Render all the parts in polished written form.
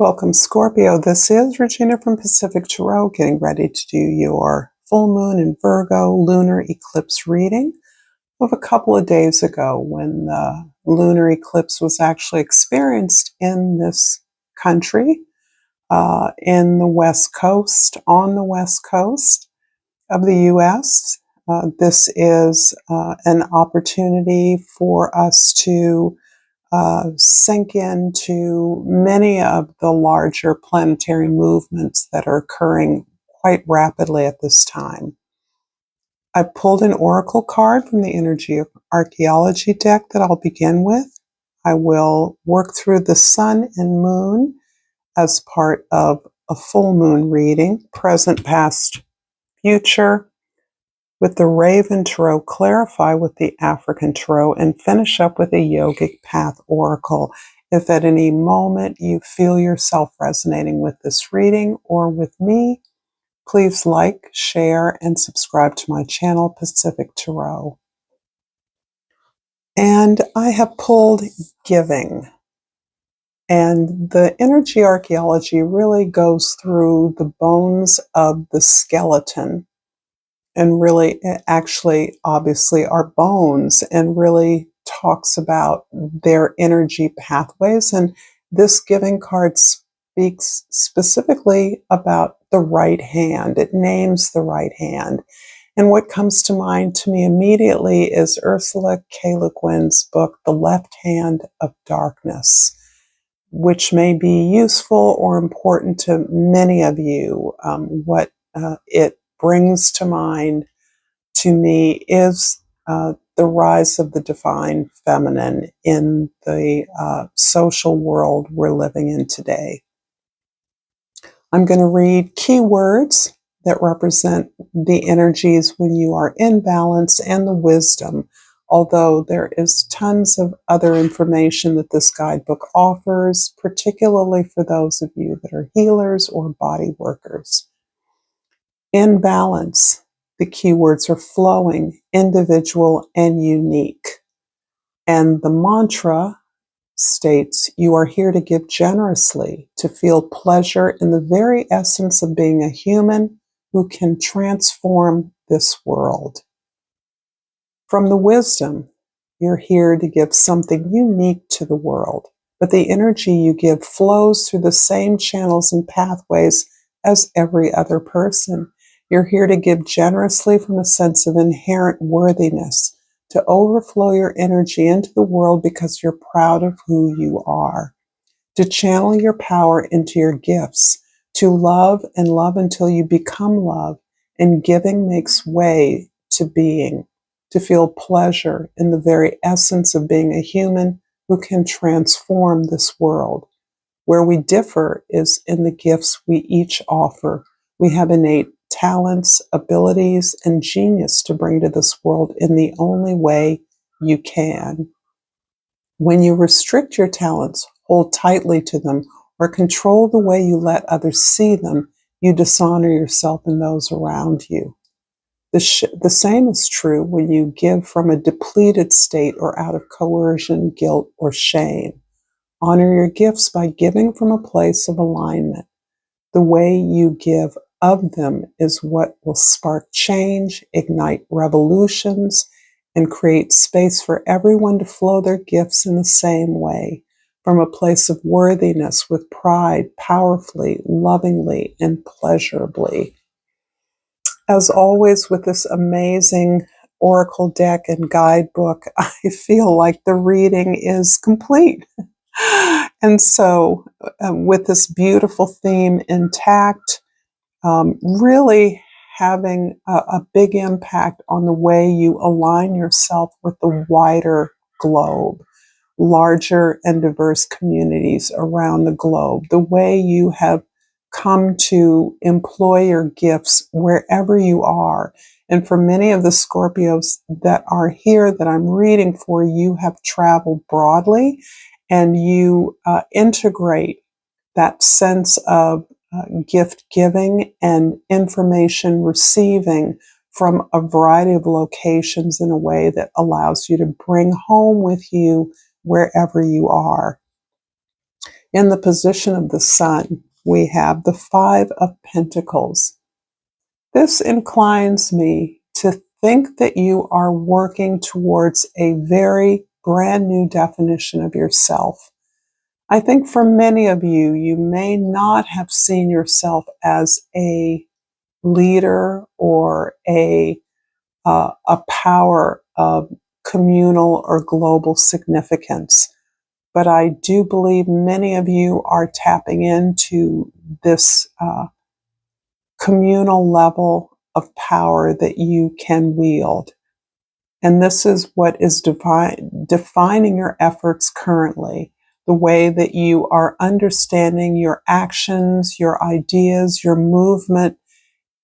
Welcome, Scorpio. This is Regina from Pacific Tarot, getting ready to do your full moon in Virgo lunar eclipse reading of a couple of days ago when the lunar eclipse was actually experienced in this country, in the West Coast, on the West Coast of the U.S. This is an opportunity for us to sink into many of the larger planetary movements that are occurring quite rapidly at this time. I pulled an oracle card from the energy of archaeology deck that I'll begin with. I will work through the sun and moon as part of a full moon reading, present, past, future, with the Raven Tarot, clarify with the African Tarot, and finish up with a Yogic Path Oracle. If at any moment you feel yourself resonating with this reading or with me, please like, share, and subscribe to my channel, Pacific Tarot. And I have pulled Giving. And the energy archaeology really goes through the bones of the skeleton, and really actually obviously are bones, and really talks about their energy pathways. And this Giving card speaks specifically about the right hand. It names the right hand. And what comes to mind to me immediately is Ursula K. Le Guin's book, The Left Hand of Darkness, which may be useful or important to many of you. What it brings to mind to me is the rise of the divine feminine in the social world we're living in today. I'm going to read keywords that represent the energies when you are in balance and the wisdom, although there is tons of other information that this guidebook offers, particularly for those of you that are healers or body workers. In balance, the keywords are flowing, individual, and unique. And the mantra states, you are here to give generously, to feel pleasure in the very essence of being a human who can transform this world. From the wisdom, you're here to give something unique to the world, but the energy you give flows through the same channels and pathways as every other person. You're here to give generously from a sense of inherent worthiness, to overflow your energy into the world because you're proud of who you are, to channel your power into your gifts, to love and love until you become love, and giving makes way to being, to feel pleasure in the very essence of being a human who can transform this world. Where we differ is in the gifts we each offer. We have innate talents, abilities, and genius to bring to this world in the only way you can. When you restrict your talents, hold tightly to them, or control the way you let others see them, you dishonor yourself and those around you. The same is true when you give from a depleted state or out of coercion, guilt, or shame. Honor your gifts by giving from a place of alignment. The way you give of them is what will spark change, ignite revolutions, and create space for everyone to flow their gifts in the same way, from a place of worthiness, with pride, powerfully, lovingly, and pleasurably. As always, with this amazing oracle deck and guidebook, I feel like the reading is complete. And so, with this beautiful theme intact, really having a big impact on the way you align yourself with the wider globe, larger and diverse communities around the globe, the way you have come to employ your gifts wherever you are. And for many of the Scorpios that are here that I'm reading for, you have traveled broadly, and you integrate that sense of gift giving and information receiving from a variety of locations in a way that allows you to bring home with you wherever you are. In the position of the sun, we have the Five of Pentacles. This inclines me to think that you are working towards a very brand new definition of yourself. I think for many of you, you may not have seen yourself as a leader or a power of communal or global significance. But I do believe many of you are tapping into this communal level of power that you can wield. And this is what is defining your efforts currently, the way that you are understanding your actions, your ideas, your movement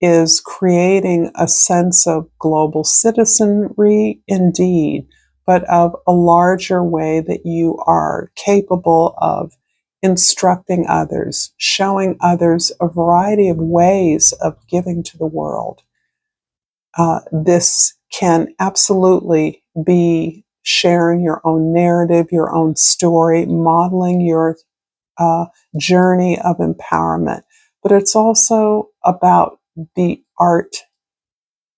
is creating a sense of global citizenry indeed, but of a larger way that you are capable of instructing others, showing others a variety of ways of giving to the world. This can absolutely be sharing your own narrative, your own story, modeling your journey of empowerment. But it's also about the art,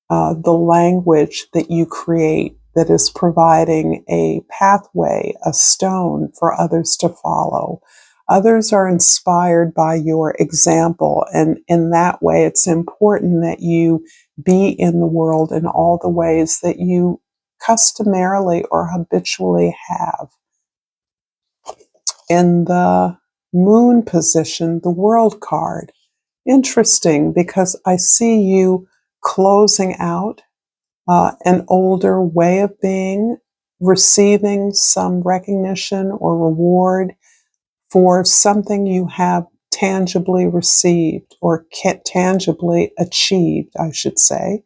the language that you create that is providing a pathway, a stone for others to follow. Others are inspired by your example, and in that way, it's important that you be in the world in all the ways that you customarily or habitually have. In the moon position, the world card. Interesting, because I see you closing out an older way of being, receiving some recognition or reward for something you have tangibly received or tangibly achieved, I should say,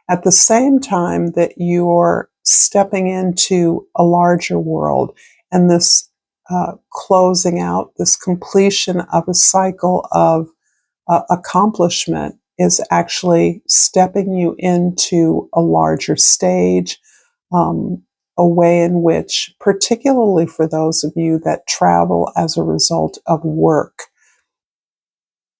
at the same time that you're stepping into a larger world and this closing out, this completion of a cycle of accomplishment is actually stepping you into a larger stage, a way in which, particularly for those of you that travel as a result of work,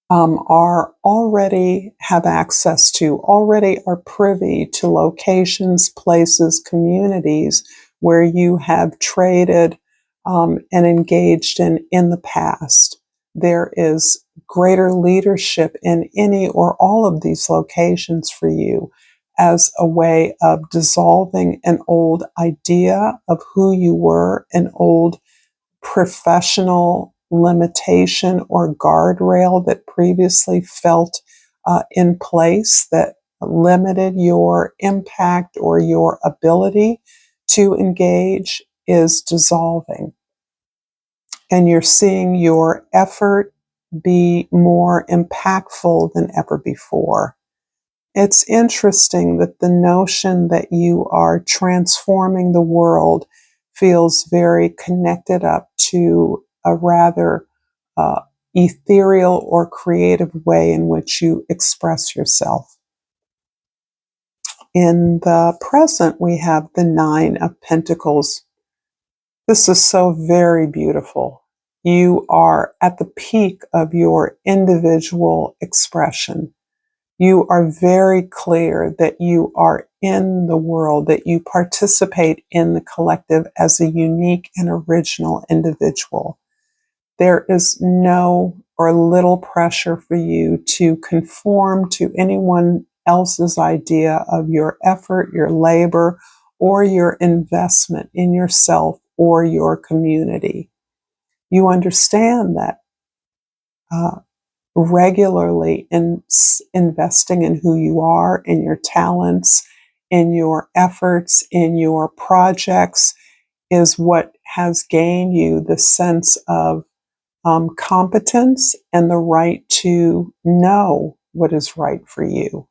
are already have access to, already are privy to locations, places, communities where you have traded and engaged in the past. There is greater leadership in any or all of these locations for you as a way of dissolving an old idea of who you were, an old professional limitation or guardrail that previously felt in place that limited your impact or your ability to engage is dissolving. And you're seeing your effort be more impactful than ever before. It's interesting that the notion that you are transforming the world feels very connected up to a rather ethereal or creative way in which you express yourself. In the present, we have the Nine of Pentacles. This is so very beautiful. You are at the peak of your individual expression. You are very clear that you are in the world, that you participate in the collective as a unique and original individual. There is no or little pressure for you to conform to anyone else's idea of your effort, your labor, or your investment in yourself or your community. You understand that regularly investing in who you are, in your talents, in your efforts, in your projects is what has gained you the sense of competence and the right to know what is right for you.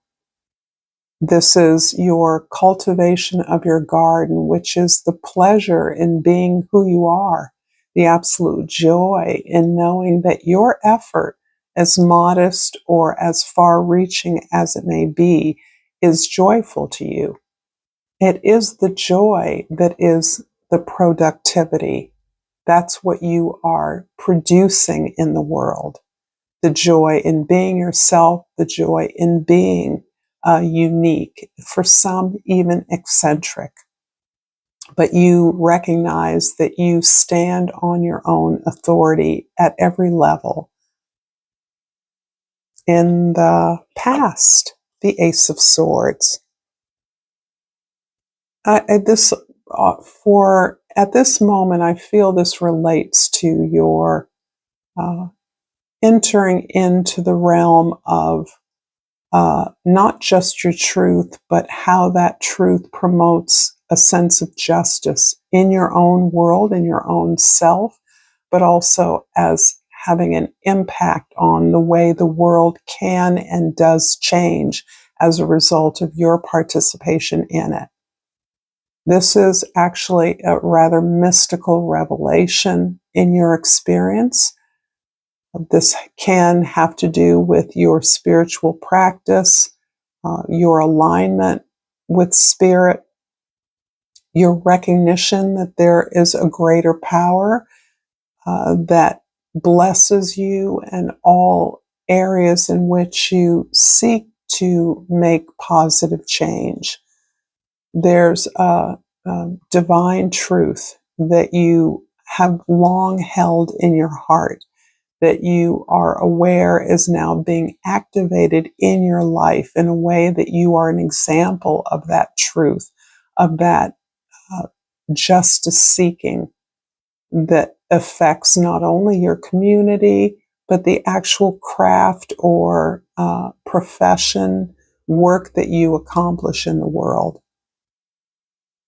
This is your cultivation of your garden, which is the pleasure in being who you are, the absolute joy in knowing that your effort, as modest or as far reaching as it may be, is joyful to you. It is the joy that is the productivity. That's what you are producing in the world. The joy in being yourself, the joy in being unique, for some even eccentric. But you recognize that you stand on your own authority at every level. In the past, the Ace of Swords. At this moment, I feel this relates to your entering into the realm of not just your truth, but how that truth promotes a sense of justice in your own world, in your own self, but also as having an impact on the way the world can and does change as a result of your participation in it. This is actually a rather mystical revelation in your experience. This can have to do with your spiritual practice, your alignment with spirit, your recognition that there is a greater power that blesses you in all areas in which you seek to make positive change. There's a divine truth that you have long held in your heart, that you are aware is now being activated in your life in a way that you are an example of that truth, of that justice seeking that affects not only your community, but the actual craft or profession, work that you accomplish in the world.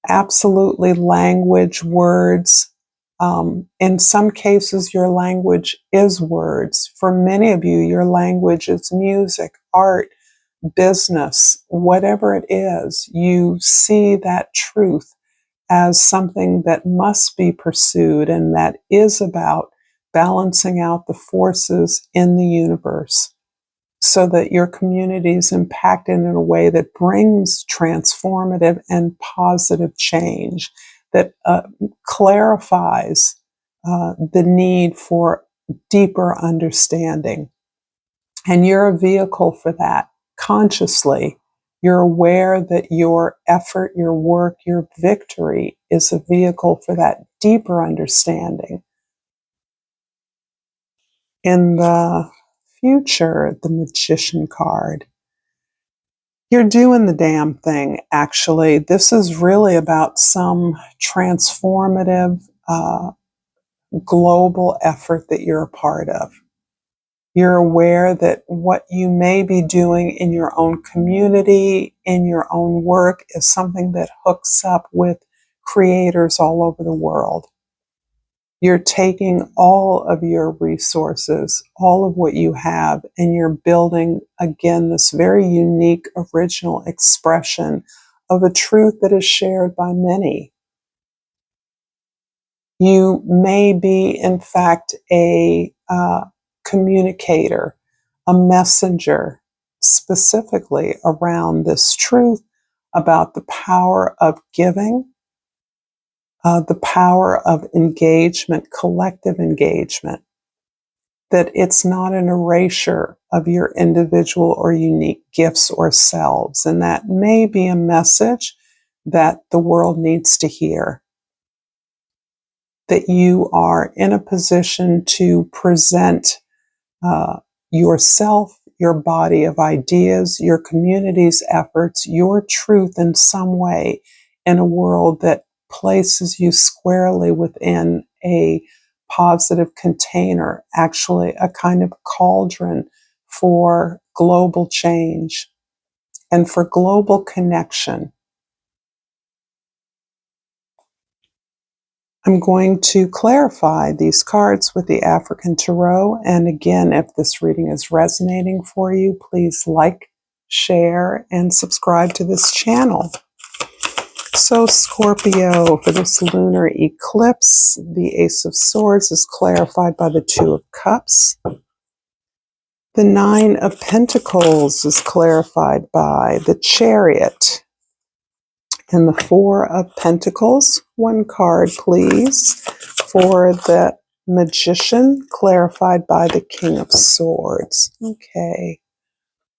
Absolutely, language, words. In some cases, your language is words. For many of you, your language is music, art, business, whatever it is. You see that truth as something that must be pursued and that is about balancing out the forces in the universe so that your community is impacted in a way that brings transformative and positive change, that clarifies the need for deeper understanding. And you're a vehicle for that consciously. You're aware that your effort, your work, your victory is a vehicle for that deeper understanding. In the future, the Magician card. You're doing the damn thing, actually. This is really about some transformative global effort that you're a part of. You're aware that what you may be doing in your own community, in your own work, is something that hooks up with creators all over the world. You're taking all of your resources, all of what you have, and you're building, again, this very unique, original expression of a truth that is shared by many. You may be, in fact, a communicator, a messenger, specifically around this truth about the power of giving, the power of engagement, collective engagement, that it's not an erasure of your individual or unique gifts or selves. And that may be a message that the world needs to hear. That you are in a position to present yourself, your body of ideas, your community's efforts, your truth in some way in a world that places you squarely within a positive container, actually a kind of cauldron for global change and for global connection. I'm going to clarify these cards with the African Tarot. And again, if this reading is resonating for you, please like, share, and subscribe to this channel. So Scorpio, for this lunar eclipse, the Ace of Swords is clarified by the Two of Cups. The Nine of Pentacles is clarified by the Chariot. And the Four of Pentacles, one card please, for the Magician, clarified by the King of Swords. Okay,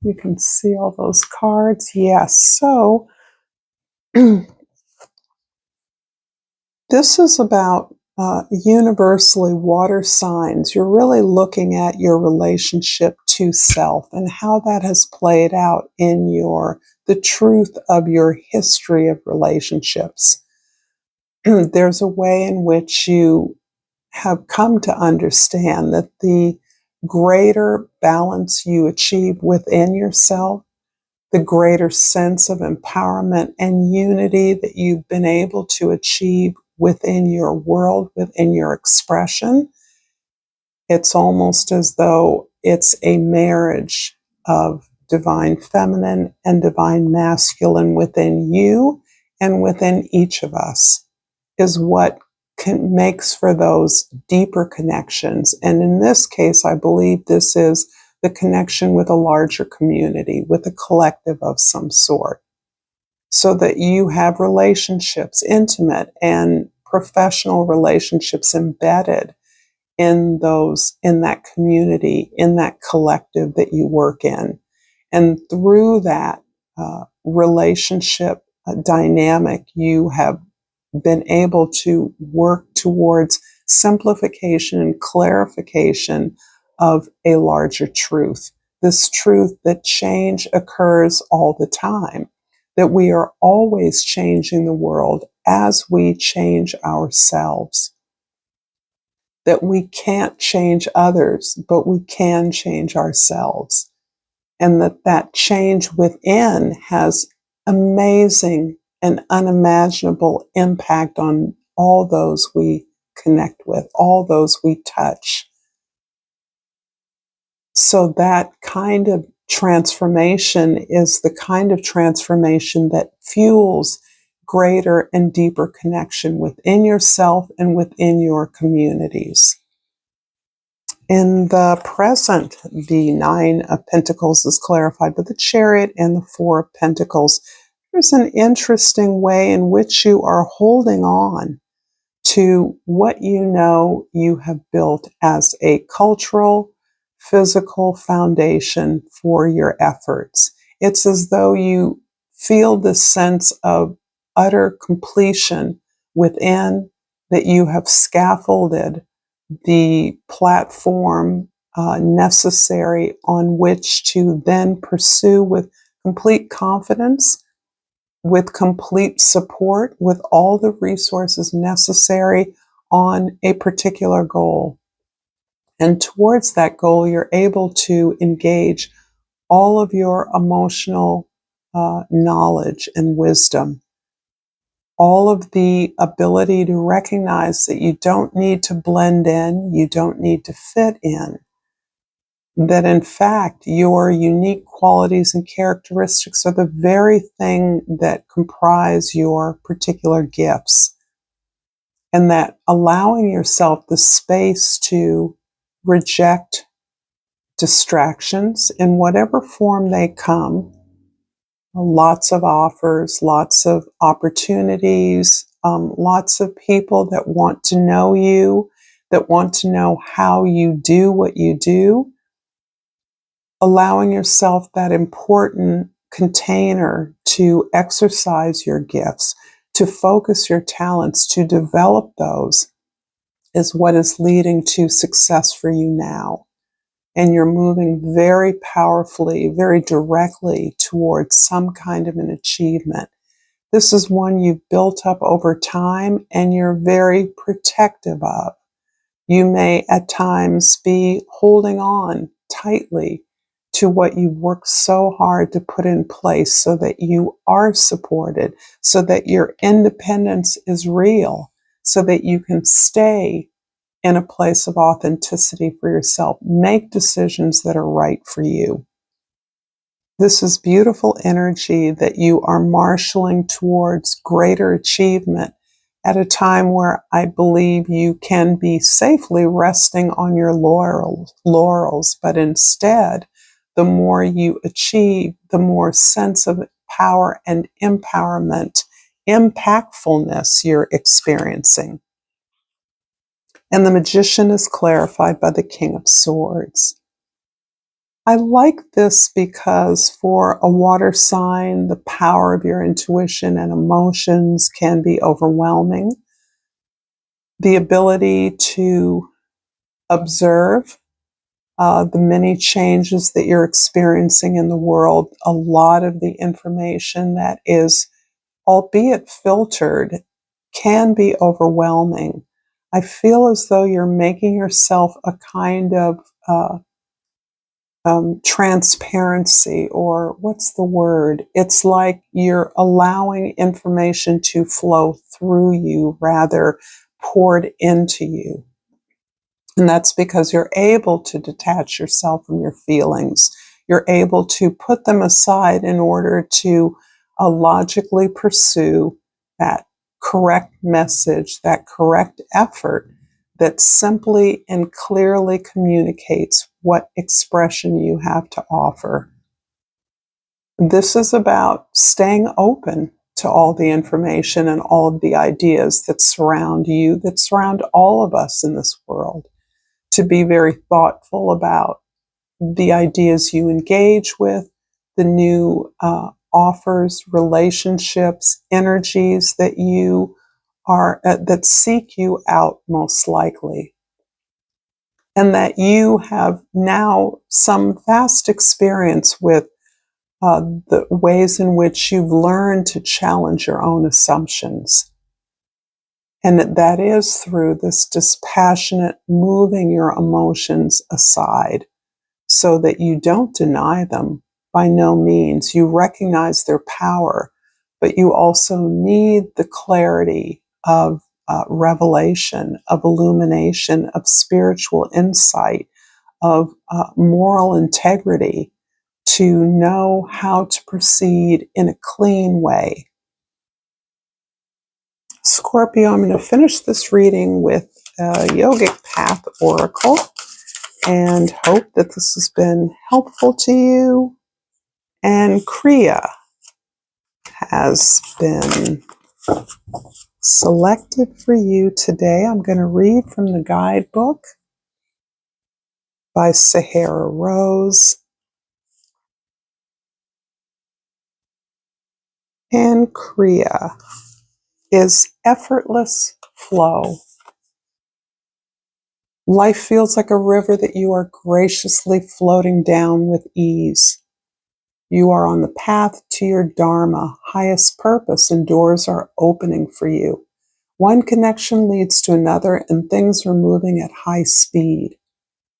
you can see all those cards. Yes, so this is about universally water signs. You're really looking at your relationship to self and how that has played out in the truth of your history of relationships. There's a way in which you have come to understand that the greater balance you achieve within yourself, the greater sense of empowerment and unity that you've been able to achieve within your world, within your expression, it's almost as though it's a marriage of divine feminine and divine masculine within you and within each of us is what makes for those deeper connections. And in this case, I believe this is the connection with a larger community, with a collective of some sort, so that you have relationships, intimate and professional relationships embedded in that community, in that collective that you work in. And through that relationship dynamic, you have been able to work towards simplification and clarification of a larger truth. This truth that change occurs all the time, that we are always changing the world as we change ourselves, that we can't change others, but we can change ourselves, and that change within has amazing and unimaginable impact on all those we connect with, all those we touch. So that kind of transformation is the kind of transformation that fuels greater and deeper connection within yourself and within your communities. In the present, the Nine of Pentacles is clarified with the Chariot and the Four of Pentacles. There's an interesting way in which you are holding on to what you know you have built as a cultural, physical foundation for your efforts. It's as though you feel this sense of utter completion within, that you have scaffolded the platform necessary on which to then pursue with complete confidence, with complete support, with all the resources necessary on a particular goal. And towards that goal, you're able to engage all of your emotional knowledge and wisdom, all of the ability to recognize that you don't need to blend in, you don't need to fit in, that in fact your unique qualities and characteristics are the very thing that comprise your particular gifts, and that allowing yourself the space to reject distractions in whatever form they come, lots of offers, lots of opportunities, lots of people that want to know you, that want to know how you do what you do, allowing yourself that important container to exercise your gifts, to focus your talents, to develop those, is what is leading to success for you now. And you're moving very powerfully, very directly towards some kind of an achievement. This is one you've built up over time and you're very protective of. You may at times be holding on tightly to what you've worked so hard to put in place so that you are supported, so that your independence is real, so that you can stay in a place of authenticity for yourself. Make decisions that are right for you. This is beautiful energy that you are marshaling towards greater achievement at a time where I believe you can be safely resting on your laurels, but instead, the more you achieve, the more sense of power and empowerment, impactfulness you're experiencing. And the Magician is clarified by the King of Swords. I like this because for a water sign, the power of your intuition and emotions can be overwhelming. The ability to observe the many changes that you're experiencing in the world, a lot of the information that is, albeit filtered, can be overwhelming. I feel as though you're making yourself a kind of transparency, or what's the word? It's like you're allowing information to flow through you rather poured into you. And that's because you're able to detach yourself from your feelings. You're able to put them aside in order to logically pursue that correct message, that correct effort that simply and clearly communicates what expression you have to offer. This is about staying open to all the information and all of the ideas that surround you, that surround all of us in this world. To be very thoughtful about the ideas you engage with, the new offers, relationships, energies that you are that seek you out most likely, and that you have now some vast experience with the ways in which you've learned to challenge your own assumptions. And that is through this dispassionate moving your emotions aside so that you don't deny them. By no means. You recognize their power, but you also need the clarity of revelation, of illumination, of spiritual insight, of moral integrity to know how to proceed in a clean way. Scorpio, I'm going to finish this reading with a Yogic Path Oracle and hope that this has been helpful to you. And Kriya has been selected for you today. I'm going to read from the guidebook by Sahara Rose. And Kriya is effortless flow. Life feels like a river that you are graciously floating down with ease. You are on the path to your Dharma, highest purpose, and doors are opening for you. One connection leads to another, and things are moving at high speed.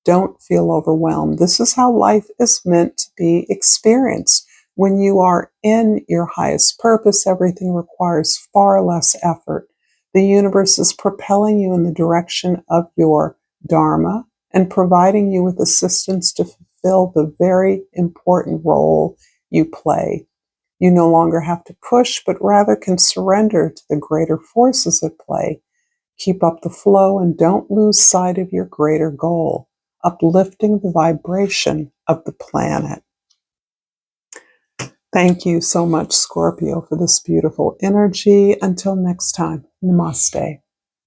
Don't feel overwhelmed. This is how life is meant to be experienced. When you are in your highest purpose, everything requires far less effort. The universe is propelling you in the direction of your Dharma and providing you with assistance to fulfill the very important role you play. You no longer have to push, but rather can surrender to the greater forces at play. Keep up the flow and don't lose sight of your greater goal, uplifting the vibration of the planet. Thank you so much, Scorpio, for this beautiful energy. Until next time, namaste.